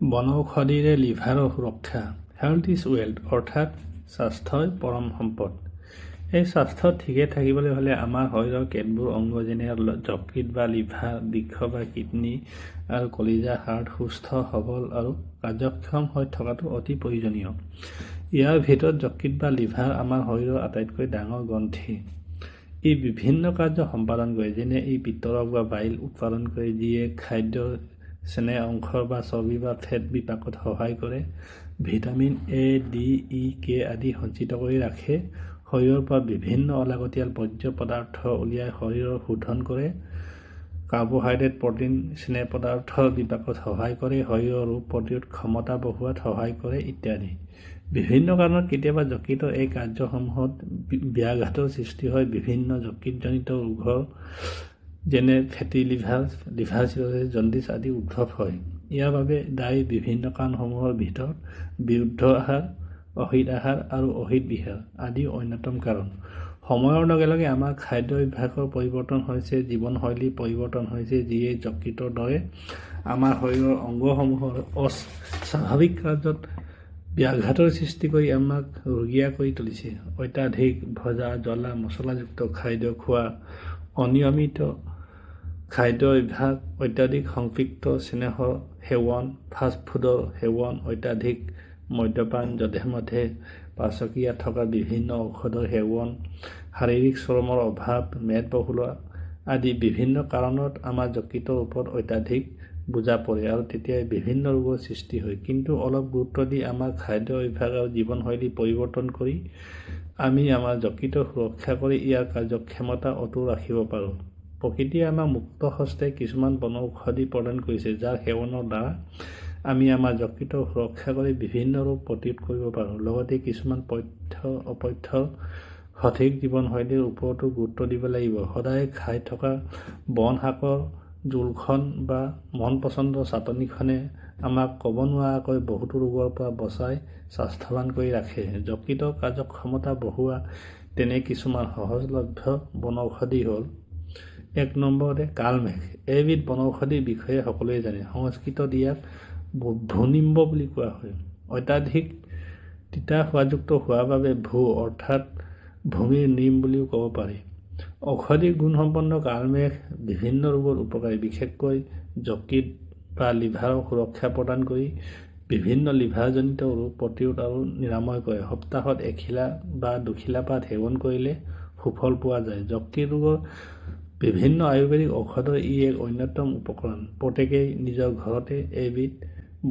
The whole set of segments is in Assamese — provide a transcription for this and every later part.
বনৌষধিৰে লিভাৰৰ সুৰক্ষা। হেল্থ ইজ ৱেল্থ, অৰ্থাৎ স্বাস্থ্যই পৰম সম্পদ। এই স্বাস্থ্য ঠিকে থাকিবলৈ হ'লে আমাৰ শৰীৰৰ কেতবোৰ অংগ যেনে যকৃত বা লিভাৰ, বৃক্ক বা কিডনী আৰু কলিজা, হাৰ্ট সুস্থ, সবল আৰু কাৰ্যক্ষম হৈ থকাটো অতি প্ৰয়োজনীয়। ইয়াৰ ভিতৰত যকৃত বা লিভাৰ আমাৰ শৰীৰৰ আটাইতকৈ ডাঙৰ গ্ৰন্থি। ই বিভিন্ন কাৰ্য সম্পাদন কৰে, যেনে ই পিত্তৰস বা বাইল উৎপাদন কৰে, যিয়ে খাদ্যৰ চেনেহ অংশ বা চৰ্বি বা ফেট বিপাকত সহায় কৰে, ভিটামিন এ, ডি, ই, কে আদি সঞ্চিত কৰি ৰাখে, শৰীৰৰ পৰা বিভিন্ন অলাগতিয়াল বৰ্জ্য পদাৰ্থ উলিয়াই শৰীৰৰ শোধন কৰে, কাৰ্বহাইড্ৰেট, প্ৰটিন, স্নেহ পদাৰ্থৰ বিপাকত সহায় কৰে, শৰীৰৰ ৰোগ প্ৰতিৰোধ ক্ষমতা বঢ়োৱাত সহায় কৰে ইত্যাদি। বিভিন্ন কাৰণত কেতিয়াবা যকৃতৰ এই কাৰ্যসমূহত ব্যাঘাতৰ সৃষ্টি হয়। বিভিন্ন যকৃতজনিত ৰোগৰ যেনে ফেটি লিভাৰ, লিভাৰ চিৰচিছ, জণ্ডিছ আদি উদ্ভৱ হয়। ইয়াৰ বাবে দায়ী বিভিন্ন কাৰণসমূহৰ ভিতৰত বিৰুদ্ধ আহাৰ, অহিত আহাৰ আৰু অহিত বিহাৰ আদি অন্যতম কাৰণ। সময়ৰ লগে লগে আমাৰ খাদ্য অভ্যাসৰ পৰিৱৰ্তন হৈছে, জীৱনশৈলী পৰিৱৰ্তন হৈছে, যিয়ে যকৃতৰ দৰে আমাৰ শৰীৰৰ অংগসমূহৰ অস্বাভাৱিক কাৰ্যত ব্যাঘাতৰ সৃষ্টি কৰি আমাক ৰোগীয়া কৰি তুলিছে। অত্যাধিক ভজা, জ্বলা, মছলাযুক্ত খাদ্য খোৱা, অনিয়মিত খাদ্য অভ্যাস, অত্যাধিক সংপৃক্ত স্নেহৰ সেৱন, ফাষ্টফুডৰ সেৱন, অত্যাধিক মদ্যপান, যধে-মধে পাচকীয়া থকা বিভিন্ন ঔষধৰ সেৱন, শাৰীৰিক শ্ৰমৰ অভাৱ, মেদবহুলতা আদি বিভিন্ন কাৰণত আমাৰ যকৃতৰ ওপৰত অত্যাধিক বোজা পৰে আৰু তেতিয়াই বিভিন্ন ৰোগৰ সৃষ্টি হয়। কিন্তু অলপ গুৰুত্ব দি আমাৰ খাদ্য অভ্যাস আৰু জীৱনশৈলী পৰিৱৰ্তন কৰি আমি আমাৰ যকৃতৰ সুৰক্ষা কৰি ইয়াৰ কাৰ্যক্ষমতা অটুট ৰাখিব পাৰোঁ। প্ৰকৃতিয়ে আমাক মুক্ত হস্তে কিছুমান বনৌষধি প্ৰদান কৰিছে, যাৰ সেৱনৰ দ্বাৰা আমি আমাৰ যকৃতৰ সুৰক্ষা কৰি বিভিন্ন ৰোগ প্ৰতিৰোধ কৰিব পাৰোঁ। লগতে কিছুমান অপথ্যৰ সঠিক জীৱনশৈলীৰ ওপৰতো গুৰুত্ব দিব লাগিব। সদায় খাই থকা বন শাকৰ জোলখন বা মন পচন্দৰ চাটনিখনে আমাক ক'ব নোৱাৰাকৈ বহুতো ৰোগৰ পৰা বচাই স্বাস্থ্যৱান কৰি ৰাখে। যকৃতৰ কাৰ্যক্ষমতা বঢ়োৱা তেনে কিছুমান সহজলভ্য বনৌষধি হ'ল: ১ নম্বৰতে কালমেঘ। এইবিধ বনৌষধিৰ বিষয়ে সকলোৱে জানে। সংস্কৃতত ইয়াক ভূনিম্ব বুলি কোৱা হয়। অত্যাধিক তিতা সোৱাদযুক্ত হোৱাৰ বাবে ভূ অৰ্থাৎ ভূমিৰ নিম বুলিও ক'ব পাৰি। ঔষধি গুণসম্পন্ন কালমেঘ বিভিন্ন ৰোগত উপকাৰী, বিশেষকৈ যকৃত বা লিভাৰৰ সুৰক্ষা প্ৰদান কৰি বিভিন্ন লিভাৰজনিত ৰোগ প্ৰতিৰোধ আৰু নিৰাময় কৰে। সপ্তাহত ১ শিলা বা ২ শিলা পাত সেৱন কৰিলে সুফল পোৱা যায়। যকৃত ৰোগৰ বিভিন্ন আয়ুৰ্বেদিক ঔষধৰ ই এক অন্যতম উপকৰণ। প্ৰত্যেকেই নিজৰ ঘৰতে এইবিধ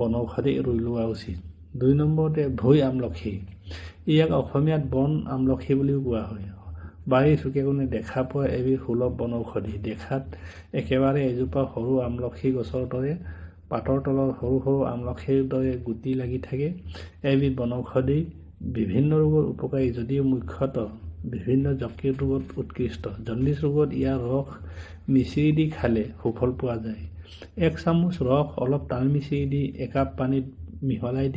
বনৌষধি ৰুই লোৱা উচিত। ২ নম্বৰতে ভুই আমলখি। ইয়াক অসমীয়াত বন আমলখি বুলিও কোৱা হয়। বাৰীৰ চুকে কোণে দেখা পোৱা এবিধ সুলভ বনৌষধি। দেখাত একেবাৰে এজোপা সৰু আমলখি গছৰ দৰে, পাতৰ তলত সৰু সৰু আমলখিৰ দৰে গুটি লাগি থাকে। এইবিধ বনৌষধি বিভিন্ন ৰোগত উপকাৰী, যদিও মুখ্যতঃ বিভিন্ন যকৃত ৰোগত উৎকৃষ্ট। জণ্ডিছ ৰোগত ইয়াৰ ৰস মিচিৰি দি খালে সুফল পোৱা যায়। ১ চামুচ ৰস অলপ তালমিচিৰি দি একাপ পানীত মিহলাই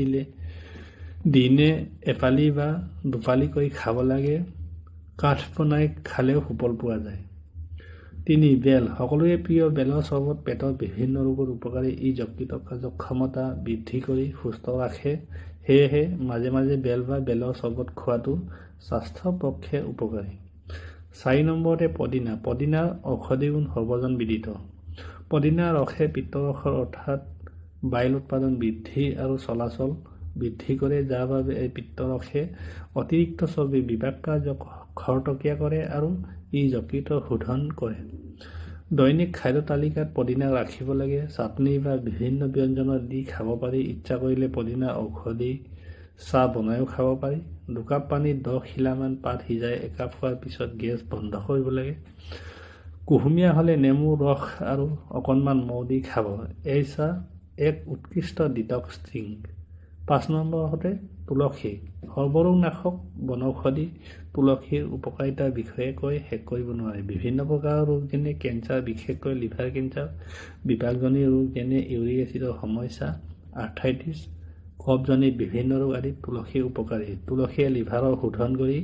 দিনে এপালি বা দুপালি কৰি খাব লাগে। কাঠ বনাই খালেও সুফল পোৱা যায়। ৩ বেল। সকলোৰে প্ৰিয় বেলৰ চৰ্বত পেটৰ বিভিন্ন ৰোগত উপকাৰী। ই যকৃতৰ কাৰ্যক্ষমতা বৃদ্ধি কৰি সুস্থ ৰাখে। সেয়েহে মাজে মাজে বেল বা বেলৰ চৰ্বত খোৱাটো স্বাস্থ্যৰ পক্ষে উপকাৰী। ৪ নম্বৰতে পদিনা। পদিনাৰ ঔষধি গুণ সৰ্বজনবিদিত। পদিনাৰ ৰসে পিত্তৰসৰ অৰ্থাৎ বাইল উৎপাদন বৃদ্ধি আৰু চলাচল বৃদ্ধি কৰে, যাৰ বাবে এই পিত্তৰসে অতিৰিক্ত চৰ্বি বিপাক কাৰ্যক খৰতকীয়া কৰে আৰু ই যকৃতৰ শোধন কৰে। দৈনিক খাদ্য তালিকাত পদিনাক ৰাখিব লাগে। চাটনি বা বিভিন্ন ব্যঞ্জনত দি খাব পাৰি। ইচ্ছা কৰিলে পদিনাৰ ঔষধি চাহ বনাইও খাব পাৰি। ২ কাপ পানীত ১০ শিলামান পাত সিজাই একাপ খোৱাৰ পিছত গেছ বন্ধ কৰিব লাগে। কুহুমীয়া হ'লে নেমু ৰস আৰু অকণমান মৌ দি খাব। এই চাহ এক উৎকৃষ্ট ডিটক্স ড্ৰিংক। ৫ নম্বৰতে তুলসী। সৰ্বৰোগনাশক বনৌষধি তুলসীৰ উপকাৰিতাৰ বিষয়ে কৈ শেষ কৰিব নোৱাৰি। বিভিন্ন প্ৰকাৰৰ ৰোগ যেনে কেঞ্চাৰ, বিশেষকৈ লিভাৰ কেঞ্চাৰ, বিপাকজনিত ৰোগ যেনে ইউৰিক এচিডৰ সমস্যা, আৰ্থ্ৰাইটিছ কফজনিত বিভিন্ন ৰোগ আদিত তুলসী উপকাৰী। তুলসীয়ে লিভাৰৰ শোধন কৰি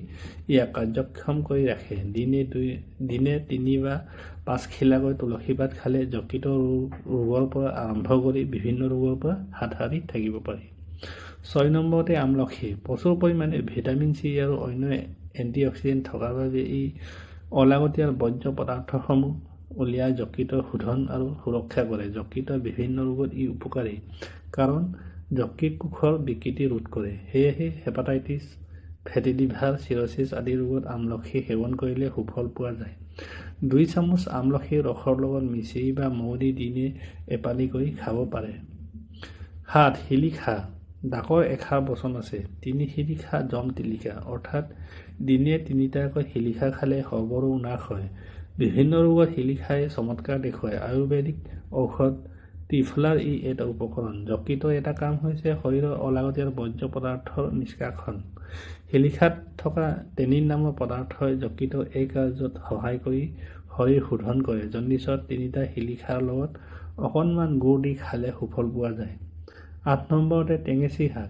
ইয়াক কাৰ্যক্ষম কৰি ৰাখে। দিনে 3 বা 5 খিলাকৈ তুলসী পাত খালে যকৃত ৰোগৰ পৰা আৰম্ভ কৰি বিভিন্ন ৰোগৰ পৰা হাত সাৰি থাকিব পাৰি। 6 নম্বৰতে আমলখি। প্ৰচুৰ পৰিমাণে ভিটামিন চি আৰু অন্য এণ্টিঅক্সিডেণ্ট থকাৰ বাবে ই অলাগতিয়াল বৰ্জ্য পদাৰ্থসমূহ উলিয়াই যকৃতৰ শোধন আৰু সুৰক্ষা কৰে। যকৃতৰ বিভিন্ন ৰোগত ই উপকাৰী কাৰণ যকৃত কোষৰ বিকৃতি ৰোধ কৰে। সেয়েহে হেপাটাইটিছ, ফেটি লিভাৰ, চিৰচিছ আদি ৰোগত আমলখি সেৱন কৰিলে সুফল পোৱা যায়। 2 চামুচ আমলখিৰ ৰসৰ লগত মিচিৰি বা মৌ দি দিনে এপালি কৰি খাব পাৰে। 7. শিলিখা। ডাকৰ এষাৰ বচন আছে, 3 শিলিখা যম তিলিকা, অৰ্থাৎ দিনে 3টাকৈ শিলিখা খালে সৰ্বৰোগ নাশ হয়। বিভিন্ন ৰোগত শিলিখাই চমৎকাৰ দেখুৱায়। আয়ুৰ্বেদিক ঔষধ ত্ৰিফলাৰ ই এটা উপকৰণ। যকৃতৰ এটা কাম হৈছে শৰীৰৰ অলাগতিয়াল বৰ্জ্য পদাৰ্থৰ নিষ্কাশন। শিলিখাত থকা টেনিন নামৰ পদাৰ্থই যকৃতৰ এই কাৰ্যত সহায় কৰি শৰীৰ শোধন কৰে। জণ্ডিছত 3টা শিলিখাৰ লগত অকণমান গুড় দি খালে সুফল পোৱা যায়। 8 নম্বৰতে টেঙেচি শাক।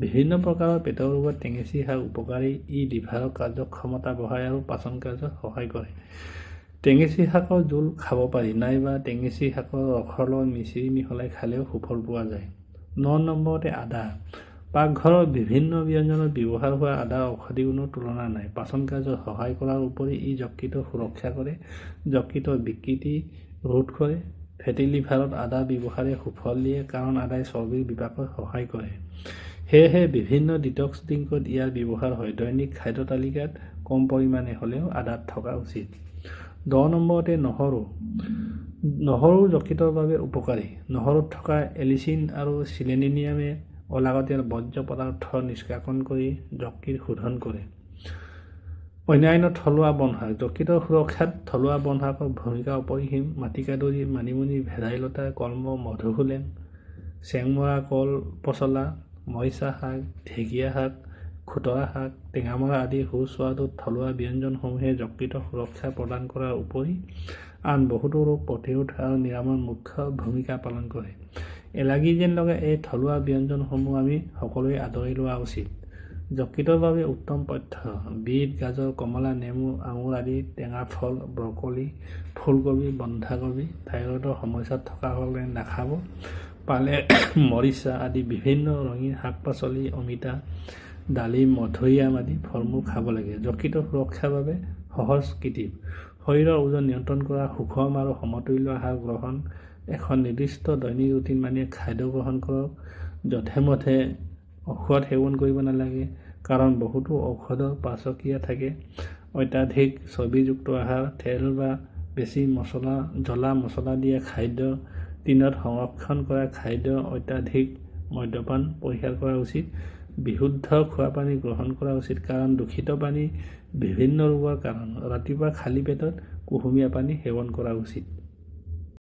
বিভিন্ন প্ৰকাৰৰ পেটৰ ৰোগত টেঙেচি শাক উপকাৰী। ই লিভাৰৰ কাৰ্যক্ষমতা বঢ়ায় আৰু পাচন কাৰ্যত সহায় কৰে। টেঙেচি শাকৰ জোল খাব পাৰি, নাইবা টেঙেচি শাকৰ ৰসৰ লগত মিচিৰি মিহলাই খালেও সুফল পোৱা যায়। 9 নম্বৰতে আদা। পাকঘৰৰ বিভিন্ন ব্যঞ্জনত ব্যৱহাৰ হোৱা আদাৰ ঔষধি গুণৰ তুলনা নাই। পাচন কাৰ্যত সহায় কৰাৰ উপৰি ই যকৃতৰ সুৰক্ষা কৰে, যকৃতৰ বিকৃতি ৰোধ কৰে। ফেটি লিভাৰত আদা ব্যৱহাৰে সুফল দিয়ে কাৰণ আদাই চৰ্বিৰ বিপাকত সহায় কৰে। সেয়েহে বিভিন্ন ডিটক্স ড্ৰিংকত ইয়াৰ ব্যৱহাৰ হয়। দৈনিক খাদ্য তালিকাত কম পৰিমাণে হ'লেও আদাত থকা উচিত। 10 নম্বৰতে নহৰু। নহৰু যকৃতৰ বাবে উপকাৰী। নহৰুত থকা এলিচিন আৰু চিলেনিয়ামে অলাগতিয়াল বৰ্জ্য পদাৰ্থ নিষ্কাশন কৰি যকৃত শোধন কৰে। অন্যান্য থলুৱা বনশাক। যকৃতৰ সুৰক্ষাত থলুৱা বনশাকৰ ভূমিকা অপৰিসীম। মাটিকাদুৰি, মানিমুনি, ভেদাইলতা, কলমৌ, মধুসোলেং, চেংমৰা, কল পচলা, মৰিচা শাক, ঢেকীয়া শাক, খুতৰা শাক, টেঙামৰা আদি সুস্বাদু থলুৱা ব্যঞ্জনসমূহে যকৃতৰ সুৰক্ষা প্ৰদান কৰাৰ উপৰি আন বহুতো ৰোগ প্ৰতিৰোধ আৰু নিৰাময়ত মুখ্য ভূমিকা পালন কৰে। এলাৰ্জি যেন লগা এই থলুৱা ব্যঞ্জনসমূহ আমি সকলোৱে আদৰি লোৱা উচিত। যকৃতৰ বাবে উত্তম পথ্য। বিট, গাজৰ, কমলা, নেমু, আঙুৰ আদি টেঙা ফল, ব্ৰকলি, ফুলকবি, বন্ধাকবি। থাইৰয়ডৰ সমস্যাত থকাসকলে নাখাব। পালেং, মৰিচা আদি বিভিন্ন ৰঙীন শাক-পাচলি, অমিতা, ডালিম, মধুৰিআম আদি ফলমূল খাব লাগে। যকৃতৰ সুৰক্ষাৰ বাবে সহজ কৃত্ৰিম। শৰীৰৰ ওজন নিয়ন্ত্ৰণ কৰা, সুষম আৰু সমতুল্য আহাৰ গ্ৰহণ, এখন নিৰ্দিষ্ট দৈনিক ৰুটিন মানি খাদ্য গ্ৰহণ কৰক। যধে-মধে ঔষধ সেৱন কৰিব নালাগে, কাৰণ বহুতো ঔষধৰ পাৰ্শ্বক্ৰিয়া থাকে। অত্যাধিক চৰ্বিযুক্ত আহাৰ, তেল বা বেছি জ্বলা মছলা দিয়া খাদ্য, দিনত সংৰক্ষণ কৰা খাদ্য, অত্যাধিক মদ্যপান পৰিহাৰ কৰা উচিত। বিশুদ্ধ খোৱা পানী গ্ৰহণ কৰা উচিত, কাৰণ দূষিত পানী বিভিন্ন ৰোগৰ কাৰণ। ৰাতিপুৱা খালী পেটত কুহুমীয়া পানী সেৱন কৰা উচিত।